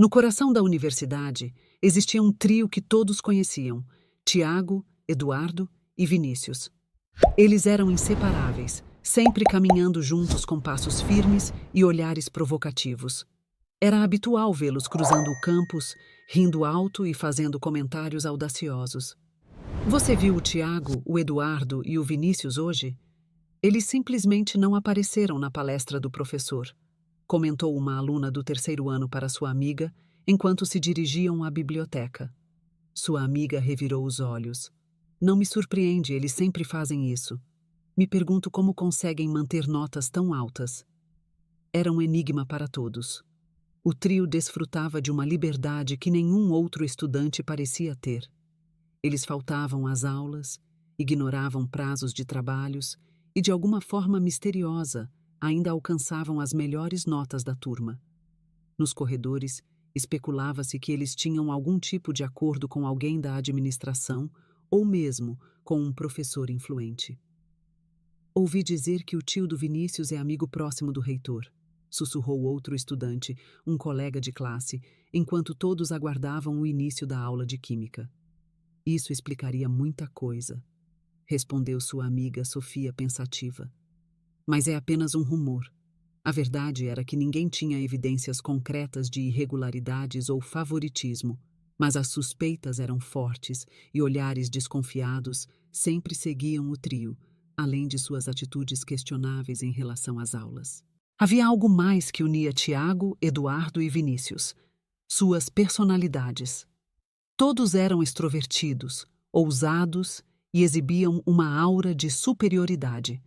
No coração da universidade, existia um trio que todos conheciam: Tiago, Eduardo e Vinícius. Eles eram inseparáveis, sempre caminhando juntos com passos firmes e olhares provocativos. Era habitual vê-los cruzando o campus, rindo alto e fazendo comentários audaciosos. Você viu o Tiago, o Eduardo e o Vinícius hoje? Eles simplesmente não apareceram na palestra do professor, comentou uma aluna do terceiro ano para sua amiga, enquanto se dirigiam à biblioteca. Sua amiga revirou os olhos. Não me surpreende, eles sempre fazem isso. Me pergunto como conseguem manter notas tão altas. Era um enigma para todos. O trio desfrutava de uma liberdade que nenhum outro estudante parecia ter. Eles faltavam às aulas, ignoravam prazos de trabalhos e, de alguma forma misteriosa, ainda alcançavam as melhores notas da turma. Nos corredores, especulava-se que eles tinham algum tipo de acordo com alguém da administração ou mesmo com um professor influente. Ouvi dizer que o tio do Vinícius é amigo próximo do reitor, sussurrou outro estudante, um colega de classe, enquanto todos aguardavam o início da aula de química. Isso explicaria muita coisa, respondeu sua amiga Sofia pensativa. Mas é apenas um rumor. A verdade era que ninguém tinha evidências concretas de irregularidades ou favoritismo, mas as suspeitas eram fortes e olhares desconfiados sempre seguiam o trio, além de suas atitudes questionáveis em relação às aulas. Havia algo mais que unia Tiago, Eduardo e Vinícius: suas personalidades. Todos eram extrovertidos, ousados e exibiam uma aura de superioridade.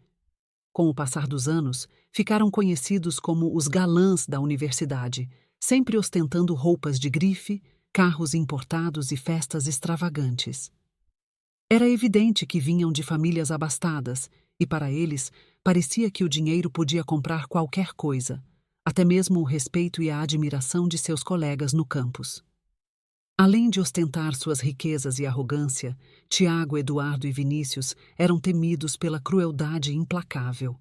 Com o passar dos anos, ficaram conhecidos como os galãs da universidade, sempre ostentando roupas de grife, carros importados e festas extravagantes. Era evidente que vinham de famílias abastadas e, para eles, parecia que o dinheiro podia comprar qualquer coisa, até mesmo o respeito e a admiração de seus colegas no campus. Além de ostentar suas riquezas e arrogância, Tiago, Eduardo e Vinícius eram temidos pela crueldade implacável.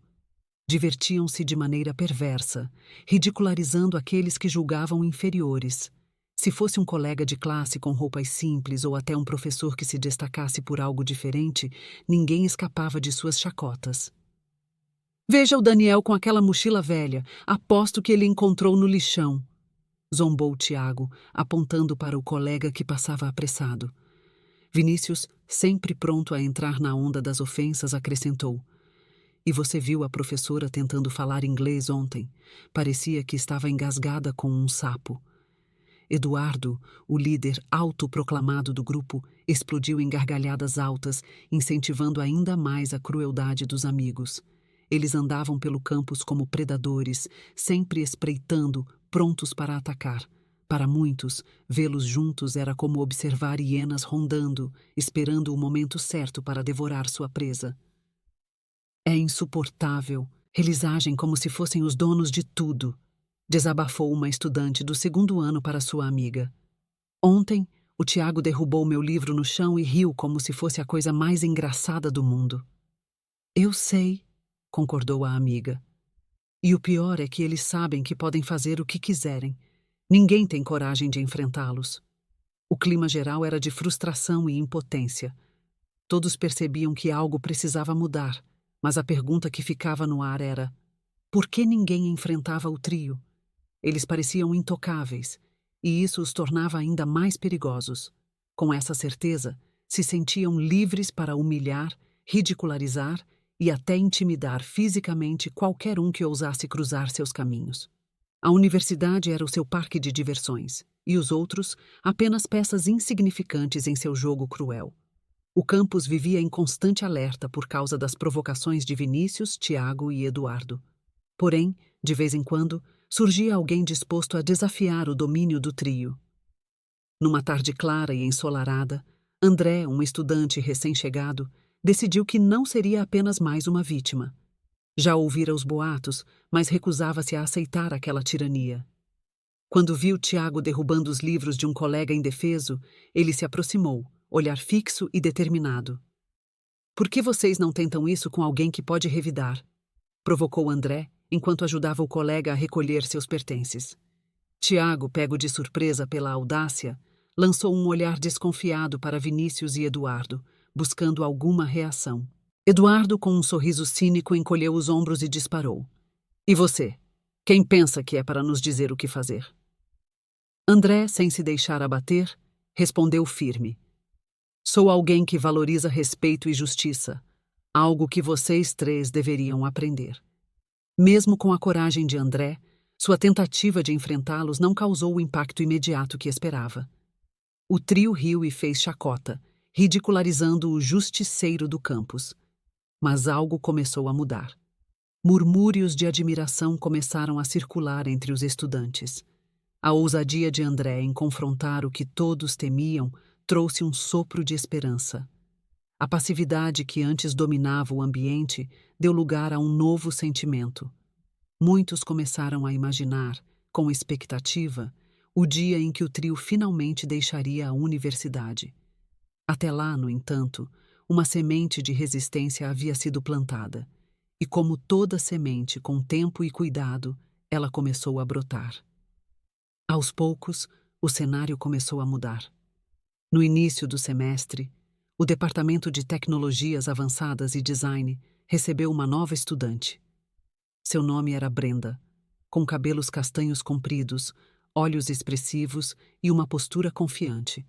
Divertiam-se de maneira perversa, ridicularizando aqueles que julgavam inferiores. Se fosse um colega de classe com roupas simples ou até um professor que se destacasse por algo diferente, ninguém escapava de suas chacotas. Veja o Daniel com aquela mochila velha, aposto que ele encontrou no lixão, zombou Tiago, apontando para o colega que passava apressado. Vinícius, sempre pronto a entrar na onda das ofensas, acrescentou: E você viu a professora tentando falar inglês ontem? Parecia que estava engasgada com um sapo. Eduardo, o líder autoproclamado do grupo, explodiu em gargalhadas altas, incentivando ainda mais a crueldade dos amigos. Eles andavam pelo campus como predadores, sempre espreitando, prontos para atacar. Para muitos, vê-los juntos era como observar hienas rondando, esperando o momento certo para devorar sua presa. É insuportável. Eles agem como se fossem os donos de tudo, desabafou uma estudante do segundo ano para sua amiga. Ontem, o Tiago derrubou meu livro no chão e riu como se fosse a coisa mais engraçada do mundo. Eu sei, concordou a amiga. E o pior é que eles sabem que podem fazer o que quiserem. Ninguém tem coragem de enfrentá-los. O clima geral era de frustração e impotência. Todos percebiam que algo precisava mudar, mas a pergunta que ficava no ar era: por que ninguém enfrentava o trio? Eles pareciam intocáveis, e isso os tornava ainda mais perigosos. Com essa certeza, se sentiam livres para humilhar, ridicularizar e até intimidar fisicamente qualquer um que ousasse cruzar seus caminhos. A universidade era o seu parque de diversões, e os outros apenas peças insignificantes em seu jogo cruel. O campus vivia em constante alerta por causa das provocações de Vinícius, Tiago e Eduardo. Porém, de vez em quando, surgia alguém disposto a desafiar o domínio do trio. Numa tarde clara e ensolarada, André, um estudante recém-chegado, decidiu que não seria apenas mais uma vítima. Já ouvira os boatos, mas recusava-se a aceitar aquela tirania. Quando viu Tiago derrubando os livros de um colega indefeso, ele se aproximou, olhar fixo e determinado. Por que vocês não tentam isso com alguém que pode revidar? Provocou André, enquanto ajudava o colega a recolher seus pertences. Tiago, pego de surpresa pela audácia, lançou um olhar desconfiado para Vinícius e Eduardo, buscando alguma reação. Eduardo, com um sorriso cínico, encolheu os ombros e disparou. E você? Quem pensa que é para nos dizer o que fazer? André, sem se deixar abater, respondeu firme. Sou alguém que valoriza respeito e justiça, algo que vocês três deveriam aprender. Mesmo com a coragem de André, sua tentativa de enfrentá-los não causou o impacto imediato que esperava. O trio riu e fez chacota, ridicularizando o justiceiro do campus. Mas algo começou a mudar. Murmúrios de admiração começaram a circular entre os estudantes. A ousadia de André em confrontar o que todos temiam trouxe um sopro de esperança. A passividade que antes dominava o ambiente deu lugar a um novo sentimento. Muitos começaram a imaginar, com expectativa, o dia em que o trio finalmente deixaria a universidade. Até lá, no entanto, uma semente de resistência havia sido plantada, e como toda semente, com tempo e cuidado, ela começou a brotar. Aos poucos, o cenário começou a mudar. No início do semestre, o Departamento de Tecnologias Avançadas e Design recebeu uma nova estudante. Seu nome era Brenda, com cabelos castanhos compridos, olhos expressivos e uma postura confiante.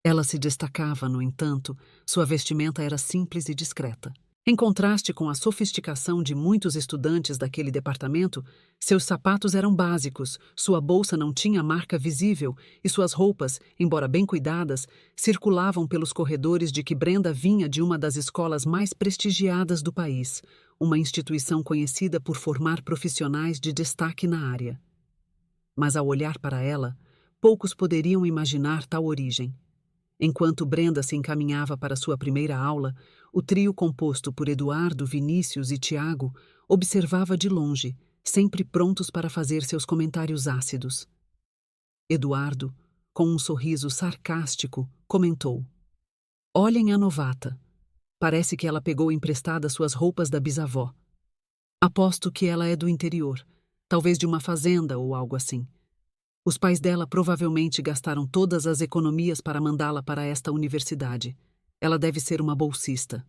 Ela se destacava, no entanto, sua vestimenta era simples e discreta. Em contraste com a sofisticação de muitos estudantes daquele departamento, seus sapatos eram básicos, sua bolsa não tinha marca visível e suas roupas, embora bem cuidadas, circulavam pelos corredores de que Brenda vinha de uma das escolas mais prestigiadas do país, uma instituição conhecida por formar profissionais de destaque na área. Mas ao olhar para ela, poucos poderiam imaginar tal origem. Enquanto Brenda se encaminhava para sua primeira aula, o trio composto por Eduardo, Vinícius e Tiago observava de longe, sempre prontos para fazer seus comentários ácidos. Eduardo, com um sorriso sarcástico, comentou: Olhem a novata. Parece que ela pegou emprestada suas roupas da bisavó. Aposto que ela é do interior, talvez de uma fazenda ou algo assim. Os pais dela provavelmente gastaram todas as economias para mandá-la para esta universidade. Ela deve ser uma bolsista.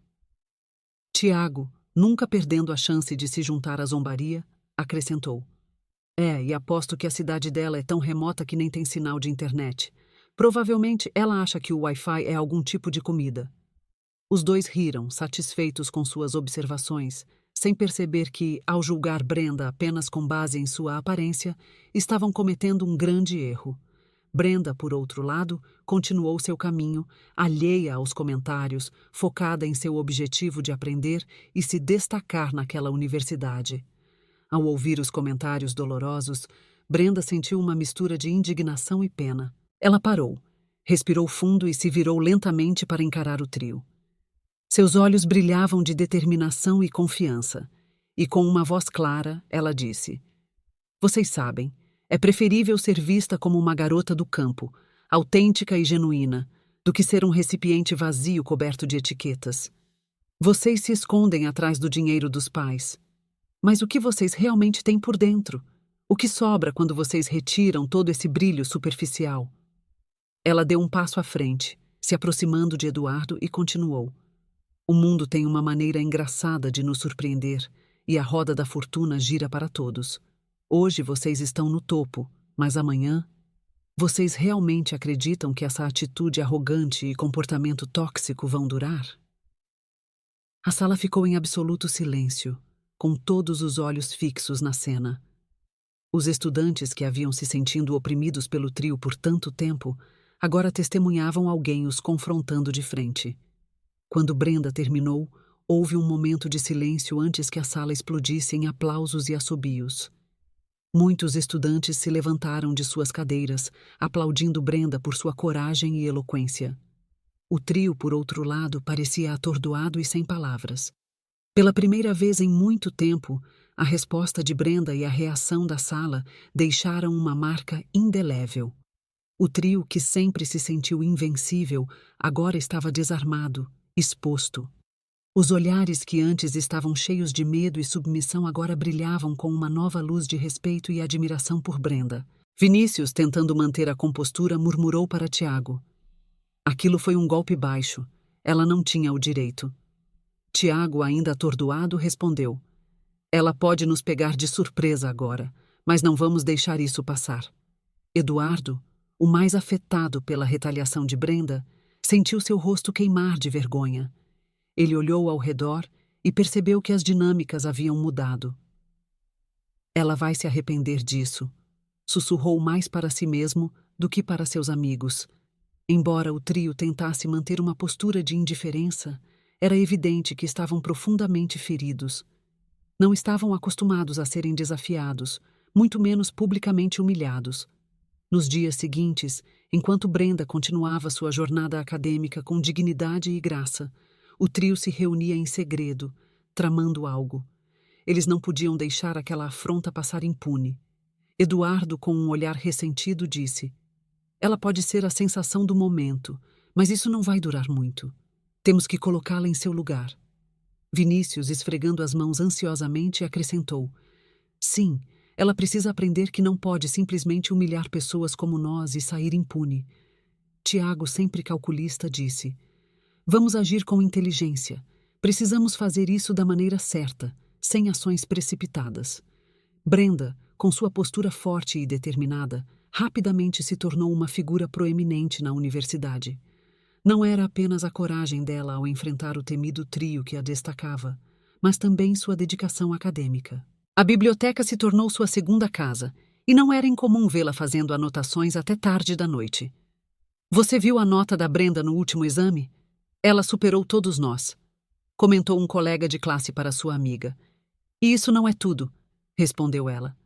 Tiago, nunca perdendo a chance de se juntar à zombaria, acrescentou: e aposto que a cidade dela é tão remota que nem tem sinal de internet. Provavelmente ela acha que o Wi-Fi é algum tipo de comida. Os dois riram, satisfeitos com suas observações, sem perceber que, ao julgar Brenda apenas com base em sua aparência, estavam cometendo um grande erro. Brenda, por outro lado, continuou seu caminho, alheia aos comentários, focada em seu objetivo de aprender e se destacar naquela universidade. Ao ouvir os comentários dolorosos, Brenda sentiu uma mistura de indignação e pena. Ela parou, respirou fundo e se virou lentamente para encarar o trio. Seus olhos brilhavam de determinação e confiança, e com uma voz clara, ela disse: Vocês sabem, é preferível ser vista como uma garota do campo, autêntica e genuína, do que ser um recipiente vazio coberto de etiquetas. Vocês se escondem atrás do dinheiro dos pais. Mas o que vocês realmente têm por dentro? O que sobra quando vocês retiram todo esse brilho superficial? Ela deu um passo à frente, se aproximando de Eduardo e continuou: O mundo tem uma maneira engraçada de nos surpreender, e a roda da fortuna gira para todos. Hoje vocês estão no topo, mas amanhã... Vocês realmente acreditam que essa atitude arrogante e comportamento tóxico vão durar? A sala ficou em absoluto silêncio, com todos os olhos fixos na cena. Os estudantes que haviam se sentindo oprimidos pelo trio por tanto tempo, agora testemunhavam alguém os confrontando de frente. Quando Brenda terminou, houve um momento de silêncio antes que a sala explodisse em aplausos e assobios. Muitos estudantes se levantaram de suas cadeiras, aplaudindo Brenda por sua coragem e eloquência. O trio, por outro lado, parecia atordoado e sem palavras. Pela primeira vez em muito tempo, a resposta de Brenda e a reação da sala deixaram uma marca indelével. O trio, que sempre se sentiu invencível, agora estava desarmado, exposto. Os olhares que antes estavam cheios de medo e submissão agora brilhavam com uma nova luz de respeito e admiração por Brenda. Vinícius, tentando manter a compostura, murmurou para Tiago. Aquilo foi um golpe baixo. Ela não tinha o direito. Tiago, ainda atordoado, respondeu. Ela pode nos pegar de surpresa agora, mas não vamos deixar isso passar. Eduardo, o mais afetado pela retaliação de Brenda, sentiu seu rosto queimar de vergonha. Ele olhou ao redor e percebeu que as dinâmicas haviam mudado. Ela vai se arrepender disso, sussurrou mais para si mesmo do que para seus amigos. Embora o trio tentasse manter uma postura de indiferença, era evidente que estavam profundamente feridos. Não estavam acostumados a serem desafiados, muito menos publicamente humilhados. Nos dias seguintes, enquanto Brenda continuava sua jornada acadêmica com dignidade e graça, o trio se reunia em segredo, tramando algo. Eles não podiam deixar aquela afronta passar impune. Eduardo, com um olhar ressentido, disse: Ela pode ser a sensação do momento, mas isso não vai durar muito. Temos que colocá-la em seu lugar. Vinícius, esfregando as mãos ansiosamente, acrescentou: Sim, ela precisa aprender que não pode simplesmente humilhar pessoas como nós e sair impune. Tiago, sempre calculista, disse: Vamos agir com inteligência. Precisamos fazer isso da maneira certa, sem ações precipitadas. Brenda, com sua postura forte e determinada, rapidamente se tornou uma figura proeminente na universidade. Não era apenas a coragem dela ao enfrentar o temido trio que a destacava, mas também sua dedicação acadêmica. A biblioteca se tornou sua segunda casa, e não era incomum vê-la fazendo anotações até tarde da noite. Você viu a nota da Brenda no último exame? Ela superou todos nós, comentou um colega de classe para sua amiga. E isso não é tudo, respondeu ela.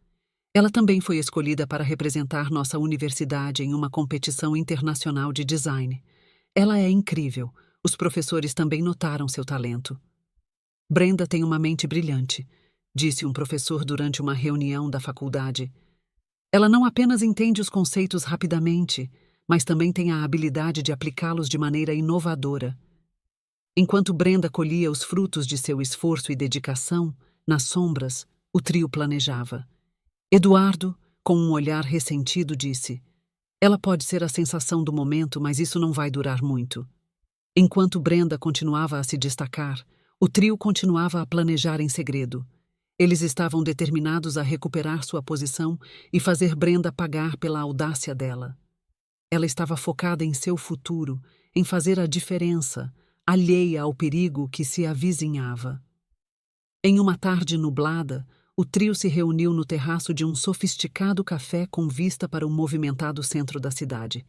Ela também foi escolhida para representar nossa universidade em uma competição internacional de design. Ela é incrível. Os professores também notaram seu talento. Brenda tem uma mente brilhante, disse um professor durante uma reunião da faculdade. Ela não apenas entende os conceitos rapidamente, mas também tem a habilidade de aplicá-los de maneira inovadora. Enquanto Brenda colhia os frutos de seu esforço e dedicação, nas sombras, o trio planejava. Eduardo, com um olhar ressentido, disse: Ela pode ser a sensação do momento, mas isso não vai durar muito. Enquanto Brenda continuava a se destacar, o trio continuava a planejar em segredo. Eles estavam determinados a recuperar sua posição e fazer Brenda pagar pela audácia dela. Ela estava focada em seu futuro, em fazer a diferença, alheia ao perigo que se avizinhava. Em uma tarde nublada, o trio se reuniu no terraço de um sofisticado café com vista para o movimentado centro da cidade.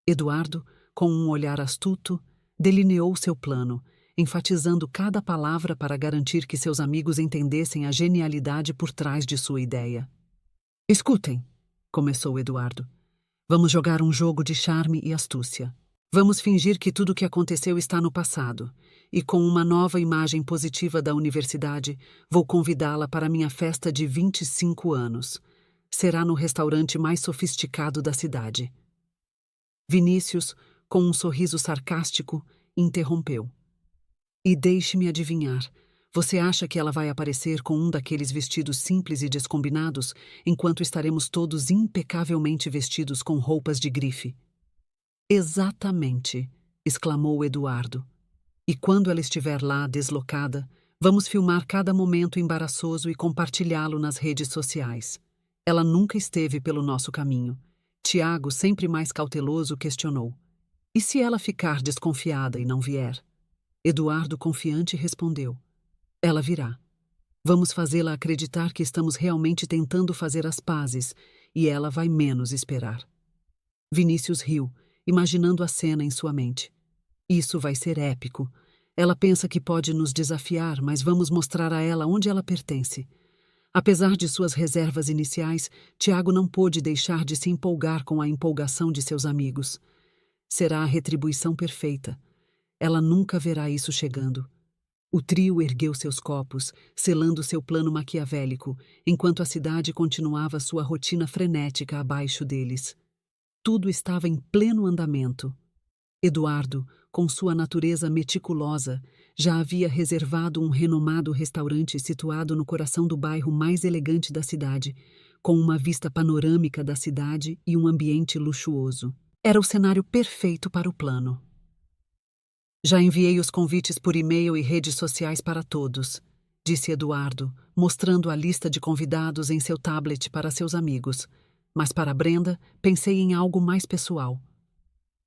Eduardo, com um olhar astuto, delineou seu plano, enfatizando cada palavra para garantir que seus amigos entendessem a genialidade por trás de sua ideia. Escutem, começou Eduardo. Vamos jogar um jogo de charme e astúcia. Vamos fingir que tudo o que aconteceu está no passado, e com uma nova imagem positiva da universidade, vou convidá-la para minha festa de 25 anos. Será no restaurante mais sofisticado da cidade. Vinícius, com um sorriso sarcástico, interrompeu. E deixe-me adivinhar, você acha que ela vai aparecer com um daqueles vestidos simples e descombinados, enquanto estaremos todos impecavelmente vestidos com roupas de grife? Exatamente, exclamou Eduardo. E quando ela estiver lá, deslocada, vamos filmar cada momento embaraçoso e compartilhá-lo nas redes sociais. Ela nunca esteve pelo nosso caminho. Tiago, sempre mais cauteloso, questionou. E se ela ficar desconfiada e não vier? Eduardo, confiante, respondeu. Ela virá. Vamos fazê-la acreditar que estamos realmente tentando fazer as pazes, e ela vai menos esperar. Vinícius riu, imaginando a cena em sua mente. Isso vai ser épico. Ela pensa que pode nos desafiar, mas vamos mostrar a ela onde ela pertence. Apesar de suas reservas iniciais, Tiago não pôde deixar de se empolgar com a empolgação de seus amigos. Será a retribuição perfeita. Ela nunca verá isso chegando. O trio ergueu seus copos, selando seu plano maquiavélico, enquanto a cidade continuava sua rotina frenética abaixo deles. Tudo estava em pleno andamento. Eduardo, com sua natureza meticulosa, já havia reservado um renomado restaurante situado no coração do bairro mais elegante da cidade, com uma vista panorâmica da cidade e um ambiente luxuoso. Era o cenário perfeito para o plano. Já enviei os convites por e-mail e redes sociais para todos, disse Eduardo, mostrando a lista de convidados em seu tablet para seus amigos. Mas para Brenda, pensei em algo mais pessoal.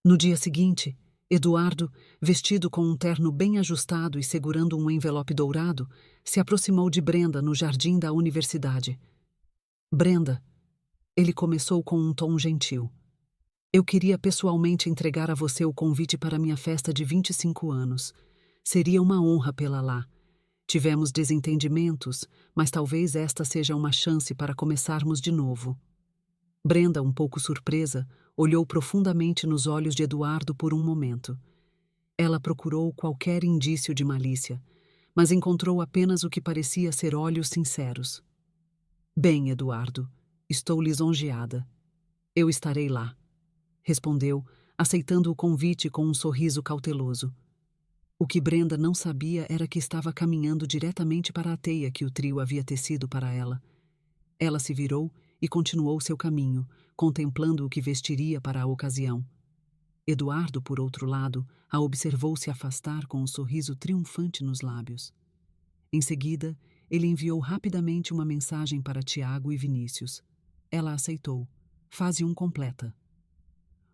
No dia seguinte, Eduardo, vestido com um terno bem ajustado e segurando um envelope dourado, se aproximou de Brenda no jardim da universidade. Brenda, ele começou com um tom gentil. Eu queria pessoalmente entregar a você o convite para minha festa de 25 anos. Seria uma honra pela lá. Tivemos desentendimentos, mas talvez esta seja uma chance para começarmos de novo. Brenda, um pouco surpresa, olhou profundamente nos olhos de Eduardo por um momento. Ela procurou qualquer indício de malícia, mas encontrou apenas o que parecia ser olhos sinceros. Bem, Eduardo, estou lisonjeada. Eu estarei lá, respondeu, aceitando o convite com um sorriso cauteloso. O que Brenda não sabia era que estava caminhando diretamente para a teia que o trio havia tecido para ela. Ela se virou e continuou seu caminho, contemplando o que vestiria para a ocasião. Eduardo, por outro lado, a observou se afastar com um sorriso triunfante nos lábios. Em seguida, ele enviou rapidamente uma mensagem para Tiago e Vinícius. Ela aceitou. Fase 1 completa.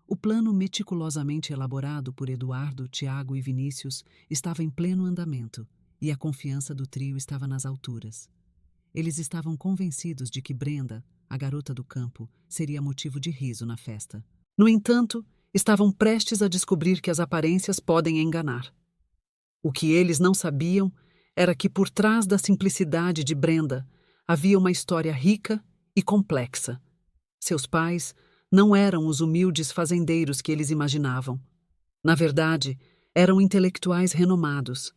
O plano meticulosamente elaborado por Eduardo, Tiago e Vinícius estava em pleno andamento, e a confiança do trio estava nas alturas. Eles estavam convencidos de que Brenda, a garota do campo, seria motivo de riso na festa. No entanto, estavam prestes a descobrir que as aparências podem enganar. O que eles não sabiam era que por trás da simplicidade de Brenda havia uma história rica e complexa. Seus pais não eram os humildes fazendeiros que eles imaginavam. Na verdade, eram intelectuais renomados.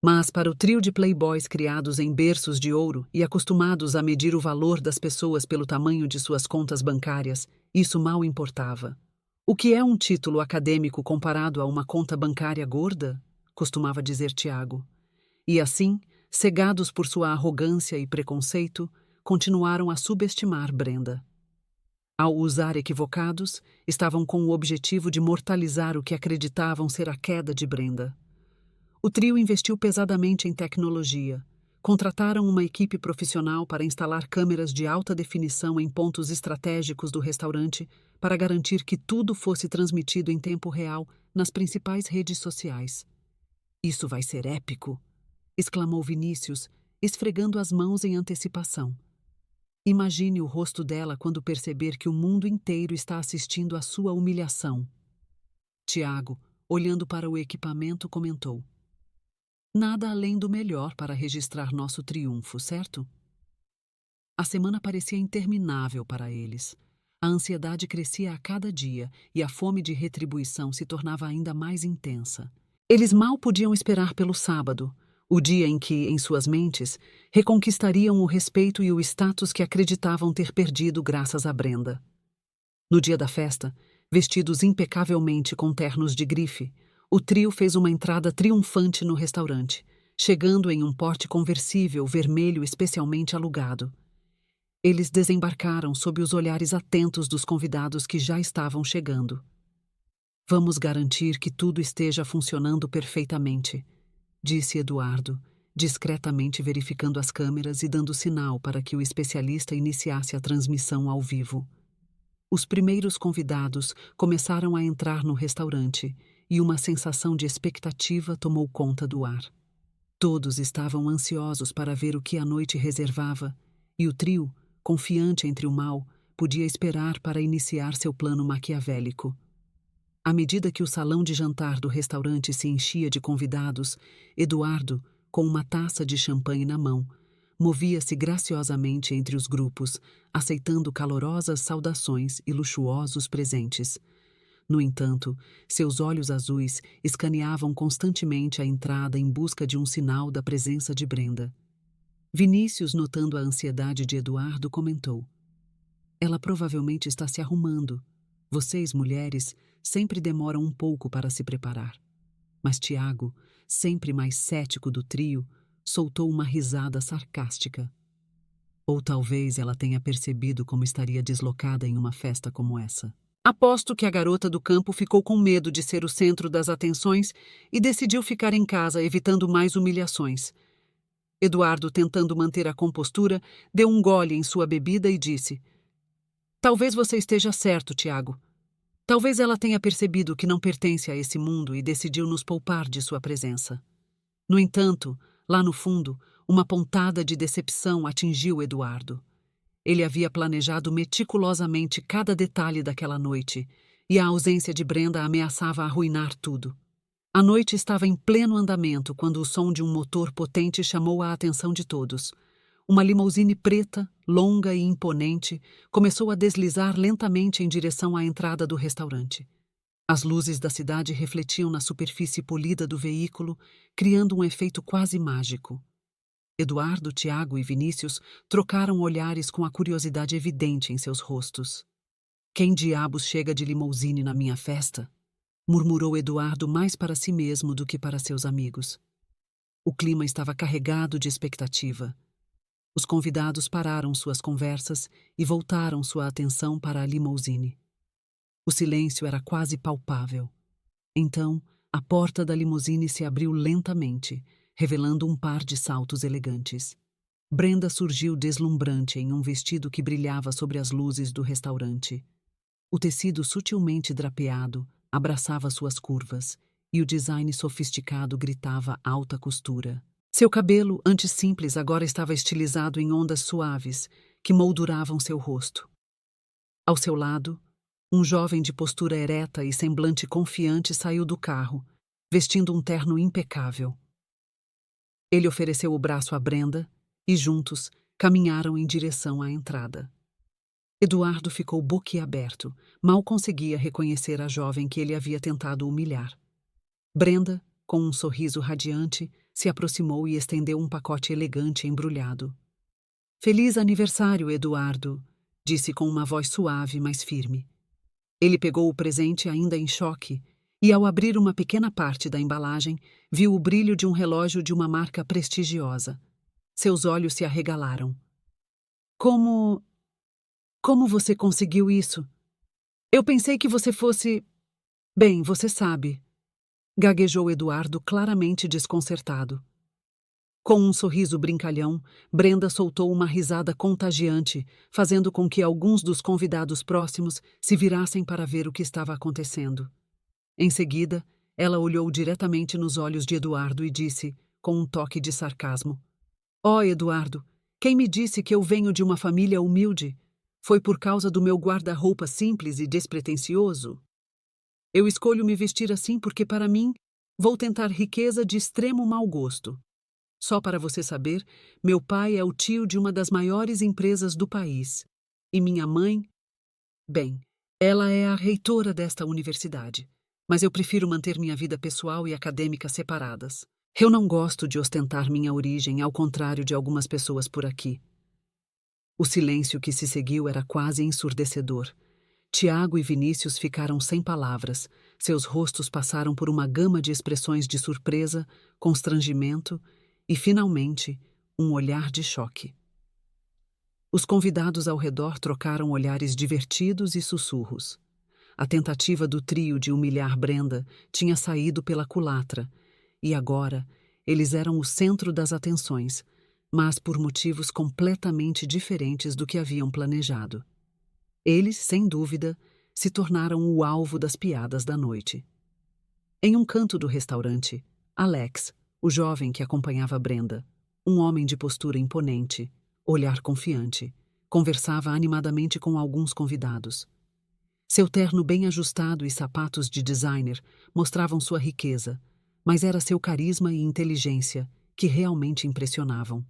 Mas para o trio de playboys criados em berços de ouro e acostumados a medir o valor das pessoas pelo tamanho de suas contas bancárias, isso mal importava. O que é um título acadêmico comparado a uma conta bancária gorda? Costumava dizer Tiago. E assim, cegados por sua arrogância e preconceito, continuaram a subestimar Brenda. Ao usar equivocados, estavam com o objetivo de mortalizar o que acreditavam ser a queda de Brenda. O trio investiu pesadamente em tecnologia. Contrataram uma equipe profissional para instalar câmeras de alta definição em pontos estratégicos do restaurante para garantir que tudo fosse transmitido em tempo real nas principais redes sociais. Isso vai ser épico! Exclamou Vinícius, esfregando as mãos em antecipação. Imagine o rosto dela quando perceber que o mundo inteiro está assistindo à sua humilhação. Tiago, olhando para o equipamento, comentou. Nada além do melhor para registrar nosso triunfo, certo? A semana parecia interminável para eles. A ansiedade crescia a cada dia e a fome de retribuição se tornava ainda mais intensa. Eles mal podiam esperar pelo sábado, o dia em que, em suas mentes, reconquistariam o respeito e o status que acreditavam ter perdido graças a Brenda. No dia da festa, vestidos impecavelmente com ternos de grife, o trio fez uma entrada triunfante no restaurante, chegando em um Porsche conversível vermelho especialmente alugado. Eles desembarcaram sob os olhares atentos dos convidados que já estavam chegando. Vamos garantir que tudo esteja funcionando perfeitamente, disse Eduardo, discretamente verificando as câmeras e dando sinal para que o especialista iniciasse a transmissão ao vivo. Os primeiros convidados começaram a entrar no restaurante e uma sensação de expectativa tomou conta do ar. Todos estavam ansiosos para ver o que a noite reservava, e o trio, confiante entre o mal, podia esperar para iniciar seu plano maquiavélico. À medida que o salão de jantar do restaurante se enchia de convidados, Eduardo, com uma taça de champanhe na mão, movia-se graciosamente entre os grupos, aceitando calorosas saudações e luxuosos presentes. No entanto, seus olhos azuis escaneavam constantemente a entrada em busca de um sinal da presença de Brenda. Vinícius, notando a ansiedade de Eduardo, comentou: Ela provavelmente está se arrumando. Vocês, mulheres, sempre demoram um pouco para se preparar. Mas Tiago, sempre mais cético do trio, soltou uma risada sarcástica. Ou talvez ela tenha percebido como estaria deslocada em uma festa como essa. Aposto que a garota do campo ficou com medo de ser o centro das atenções e decidiu ficar em casa, evitando mais humilhações. Eduardo, tentando manter a compostura, deu um gole em sua bebida e disse: "Talvez você esteja certo, Tiago. Talvez ela tenha percebido que não pertence a esse mundo e decidiu nos poupar de sua presença." No entanto, lá no fundo, uma pontada de decepção atingiu Eduardo. Ele havia planejado meticulosamente cada detalhe daquela noite, e a ausência de Brenda ameaçava arruinar tudo. A noite estava em pleno andamento quando o som de um motor potente chamou a atenção de todos. Uma limusine preta, longa e imponente, começou a deslizar lentamente em direção à entrada do restaurante. As luzes da cidade refletiam na superfície polida do veículo, criando um efeito quase mágico. Eduardo, Tiago e Vinícius trocaram olhares com a curiosidade evidente em seus rostos. "Quem diabos chega de limusine na minha festa?" murmurou Eduardo mais para si mesmo do que para seus amigos. O clima estava carregado de expectativa. Os convidados pararam suas conversas e voltaram sua atenção para a limusine. O silêncio era quase palpável. Então, a porta da limusine se abriu lentamente, revelando um par de saltos elegantes. Brenda surgiu deslumbrante em um vestido que brilhava sobre as luzes do restaurante. O tecido sutilmente drapeado abraçava suas curvas, e o design sofisticado gritava alta costura. Seu cabelo, antes simples, agora estava estilizado em ondas suaves, que molduravam seu rosto. Ao seu lado, um jovem de postura ereta e semblante confiante saiu do carro, vestindo um terno impecável. Ele ofereceu o braço a Brenda e, juntos, caminharam em direção à entrada. Eduardo ficou boquiaberto, mal conseguia reconhecer a jovem que ele havia tentado humilhar. Brenda, com um sorriso radiante, se aproximou e estendeu um pacote elegante embrulhado. "Feliz aniversário, Eduardo", disse com uma voz suave, mas firme. Ele pegou o presente ainda em choque e, ao abrir uma pequena parte da embalagem, viu o brilho de um relógio de uma marca prestigiosa. Seus olhos se arregalaram. Como você conseguiu isso? Eu pensei que você fosse... Bem, você sabe", gaguejou Eduardo, claramente desconcertado. Com um sorriso brincalhão, Brenda soltou uma risada contagiante, fazendo com que alguns dos convidados próximos se virassem para ver o que estava acontecendo. Em seguida, ela olhou diretamente nos olhos de Eduardo e disse, com um toque de sarcasmo: "Ó, Eduardo, quem me disse que eu venho de uma família humilde? Foi por causa do meu guarda-roupa simples e despretensioso? Eu escolho me vestir assim porque, para mim, vou tentar riqueza de extremo mau gosto. Só para você saber, meu pai é o tio de uma das maiores empresas do país. E minha mãe... Bem, ela é a reitora desta universidade. Mas eu prefiro manter minha vida pessoal e acadêmica separadas. Eu não gosto de ostentar minha origem, ao contrário de algumas pessoas por aqui." O silêncio que se seguiu era quase ensurdecedor. Tiago e Vinícius ficaram sem palavras. Seus rostos passaram por uma gama de expressões de surpresa, constrangimento e, finalmente, um olhar de choque. Os convidados ao redor trocaram olhares divertidos e sussurros. A tentativa do trio de humilhar Brenda tinha saído pela culatra, e agora eles eram o centro das atenções, mas por motivos completamente diferentes do que haviam planejado. Eles, sem dúvida, se tornaram o alvo das piadas da noite. Em um canto do restaurante, Alex, o jovem que acompanhava Brenda, um homem de postura imponente, olhar confiante, conversava animadamente com alguns convidados. Seu terno bem ajustado e sapatos de designer mostravam sua riqueza, mas era seu carisma e inteligência que realmente impressionavam.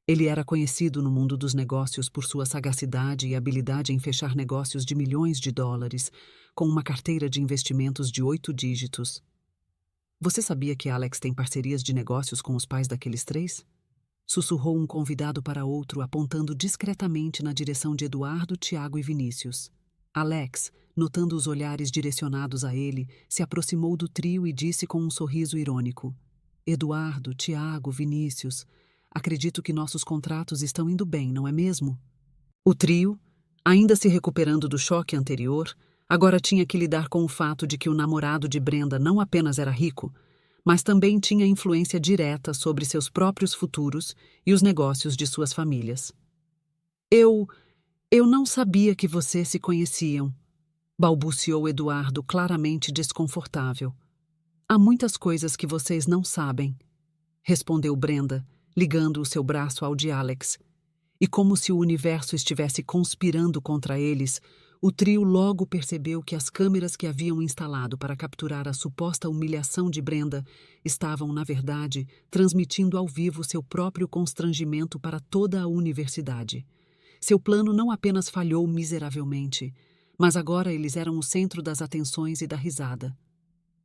Ele era conhecido no mundo dos negócios por sua sagacidade e habilidade em fechar negócios de milhões de dólares, com uma carteira de investimentos de 8 dígitos. "Você sabia que Alex tem parcerias de negócios com os pais daqueles 3? Sussurrou um convidado para outro, apontando discretamente na direção de Eduardo, Tiago e Vinícius. Alex, notando os olhares direcionados a ele, se aproximou do trio e disse com um sorriso irônico: "Eduardo, Tiago, Vinícius, acredito que nossos contratos estão indo bem, não é mesmo? O trio, ainda se recuperando do choque anterior, agora tinha que lidar com o fato de que o namorado de Brenda não apenas era rico, mas também tinha influência direta sobre seus próprios futuros e os negócios de suas famílias. Eu não sabia que vocês se conheciam, balbuciou Eduardo, claramente desconfortável. Há muitas coisas que vocês não sabem, respondeu Brenda, ligando o seu braço ao de Alex. E como se o universo estivesse conspirando contra eles, o trio logo percebeu que as câmeras que haviam instalado para capturar a suposta humilhação de Brenda estavam, na verdade, transmitindo ao vivo seu próprio constrangimento para toda a universidade. Seu plano não apenas falhou miseravelmente, mas agora eles eram o centro das atenções e da risada.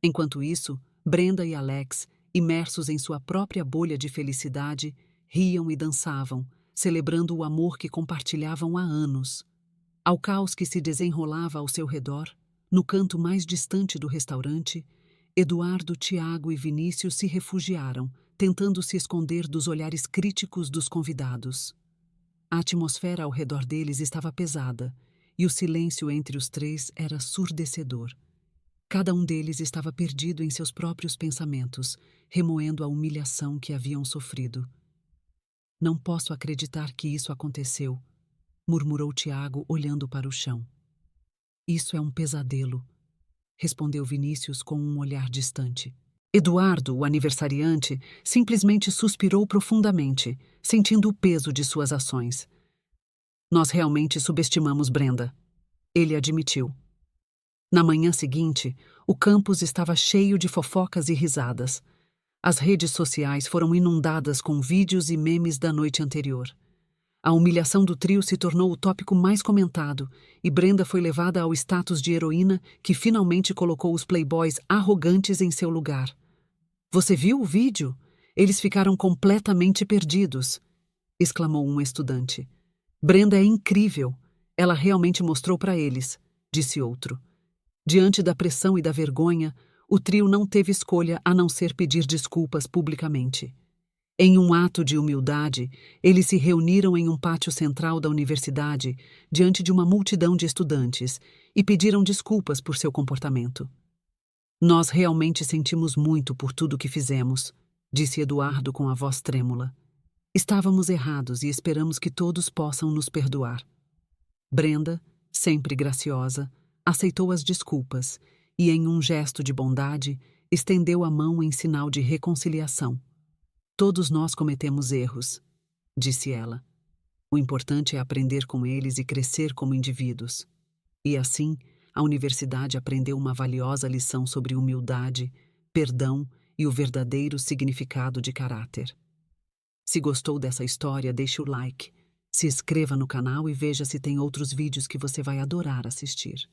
Enquanto isso, Brenda e Alex, imersos em sua própria bolha de felicidade, riam e dançavam, celebrando o amor que compartilhavam há anos. Ao caos que se desenrolava ao seu redor, no canto mais distante do restaurante, Eduardo, Tiago e Vinícius se refugiaram, tentando se esconder dos olhares críticos dos convidados. A atmosfera ao redor deles estava pesada, e o silêncio entre os três era surdecedor. Cada um deles estava perdido em seus próprios pensamentos, remoendo a humilhação que haviam sofrido. Não posso acreditar que isso aconteceu, murmurou Tiago, olhando para o chão. Isso é um pesadelo, respondeu Vinícius com um olhar distante. Eduardo, o aniversariante, simplesmente suspirou profundamente, sentindo o peso de suas ações. Nós realmente subestimamos Brenda, ele admitiu. Na manhã seguinte, o campus estava cheio de fofocas e risadas. As redes sociais foram inundadas com vídeos e memes da noite anterior. A humilhação do trio se tornou o tópico mais comentado e Brenda foi levada ao status de heroína que finalmente colocou os playboys arrogantes em seu lugar. Você viu o vídeo? Eles ficaram completamente perdidos, exclamou um estudante. Brenda é incrível. Ela realmente mostrou para eles, disse outro. Diante da pressão e da vergonha, o trio não teve escolha a não ser pedir desculpas publicamente. Em um ato de humildade, eles se reuniram em um pátio central da universidade, diante de uma multidão de estudantes, e pediram desculpas por seu comportamento. Nós realmente sentimos muito por tudo que fizemos, disse Eduardo com a voz trêmula. Estávamos errados e esperamos que todos possam nos perdoar. Brenda, sempre graciosa, aceitou as desculpas e, em um gesto de bondade, estendeu a mão em sinal de reconciliação. Todos nós cometemos erros, disse ela. O importante é aprender com eles e crescer como indivíduos. E assim, a universidade aprendeu uma valiosa lição sobre humildade, perdão e o verdadeiro significado de caráter. Se gostou dessa história, deixe o like, se inscreva no canal e veja se tem outros vídeos que você vai adorar assistir.